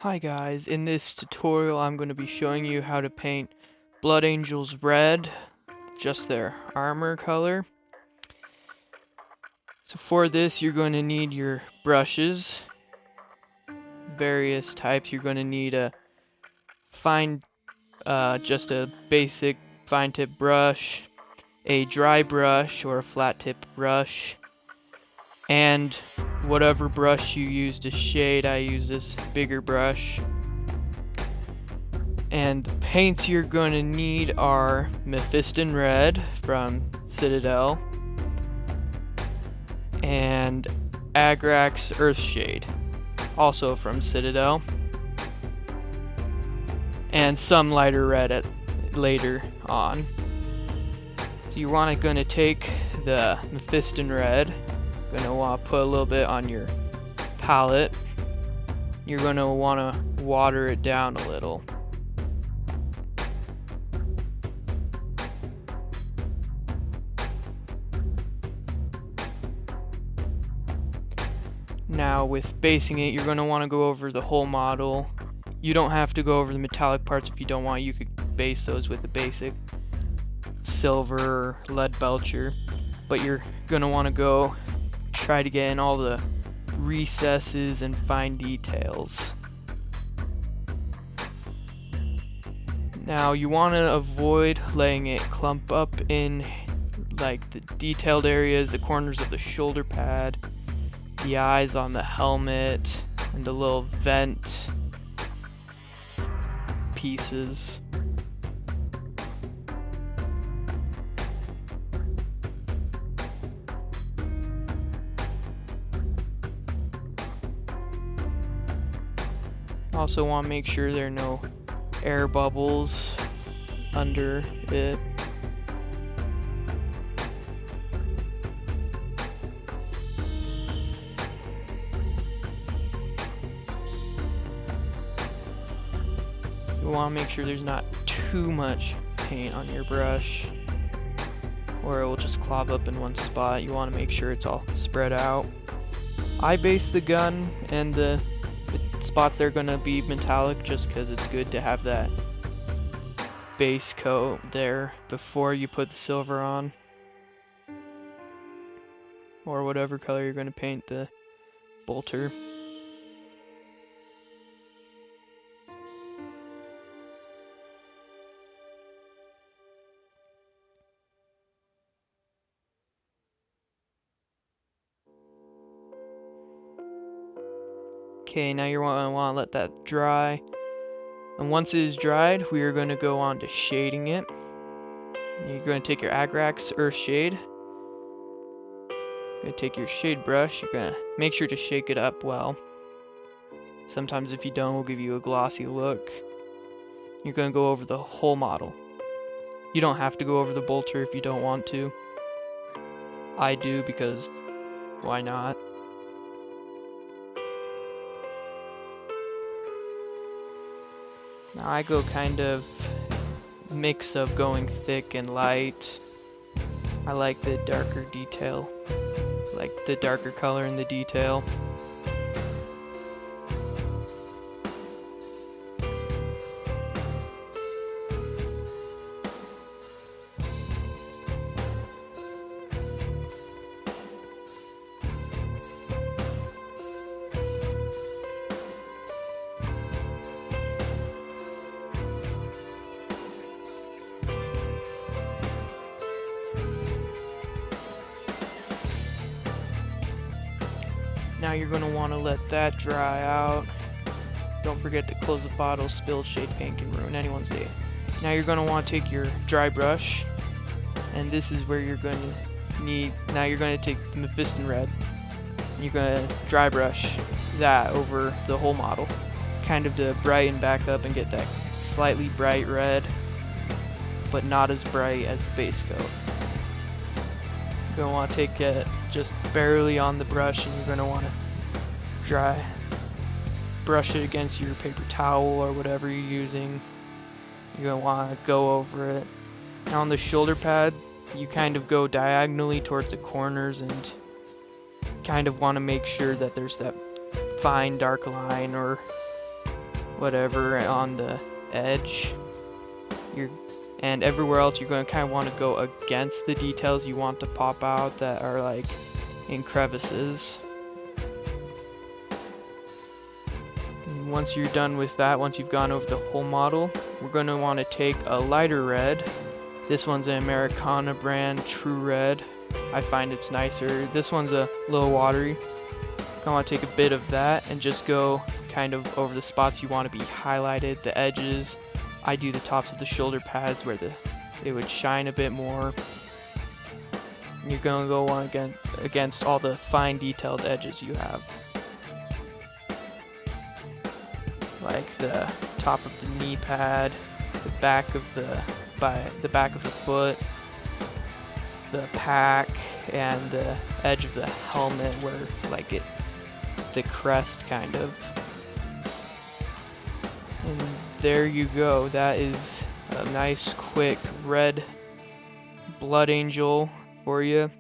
Hi guys, in this tutorial I'm going to be showing you how to paint Blood Angels red, just their armor color. So for this you're going to need your brushes, various types. You're going to need a just a basic fine tip brush, a dry brush or a flat tip brush, and whatever brush you use to shade. I use this bigger brush. And the paints you're going to need are Mephiston Red from Citadel and Agrax Earthshade, also from Citadel, and some lighter red later on. So you want to take the Mephiston Red, going to want to put a little bit on your palette. You're going to want to water it down a little. Now with basing it, you're going to want to go over the whole model. You don't have to go over the metallic parts if you don't want. You could base those with a basic silver or lead belcher. But you're going to want to try to get in all the recesses and fine details. Now you want to avoid letting it clump up in like the detailed areas, the corners of the shoulder pad, the eyes on the helmet, and the little vent pieces. Also want to make sure there are no air bubbles under it. You want to make sure there's not too much paint on your brush, or it will just clog up in one spot. You want to make sure it's all spread out. I base the gun and the spots that are going to be metallic just because it's good to have that base coat there before you put the silver on, or whatever color you're going to paint the bolter. Okay, now you're going to want to let that dry. And once it is dried, we are going to go on to shading it. You're going to take your Agrax Earthshade. You're going to take your shade brush. You're going to make sure to shake it up well. Sometimes if you don't, it will give you a glossy look. You're going to go over the whole model. You don't have to go over the bolter if you don't want to. I do because why not? Now I go kind of mix of going thick and light. I like the darker detail, like the darker color in the detail. Now you're going to want to let that dry out. Don't forget to close the bottle. Spilled shade paint can ruin anyone's day. Now you're going to want to take your dry brush, and this is where you're going to need, now you're going to take the Mephiston Red. You're going to dry brush that over the whole model, kind of to brighten back up and get that slightly bright red, but not as bright as the base coat. You're going to want to take it just barely on the brush, and you're going to want to brush it against your paper towel or whatever you're using. You're going to want to go over it. Now on the shoulder pad, you kind of go diagonally towards the corners and kind of want to make sure that there's that fine dark line or whatever on the edge. And everywhere else you're going to kind of want to go against the details you want to pop out that are like in crevices. And once you're done with that, once you've gone over the whole model, we're going to want to take a lighter red. This one's an Americana brand, True Red. I find it's nicer. This one's a little watery. I want to take a bit of that and just go kind of over the spots you want to be highlighted, the edges. I do the tops of the shoulder pads where it would shine a bit more. And you're going to go on against all the fine detailed edges you have. Like the top of the knee pad, the back of the foot, the pack, and the edge of the helmet where like the crest kind of. And there you go. That is a nice quick red Blood Angel for you.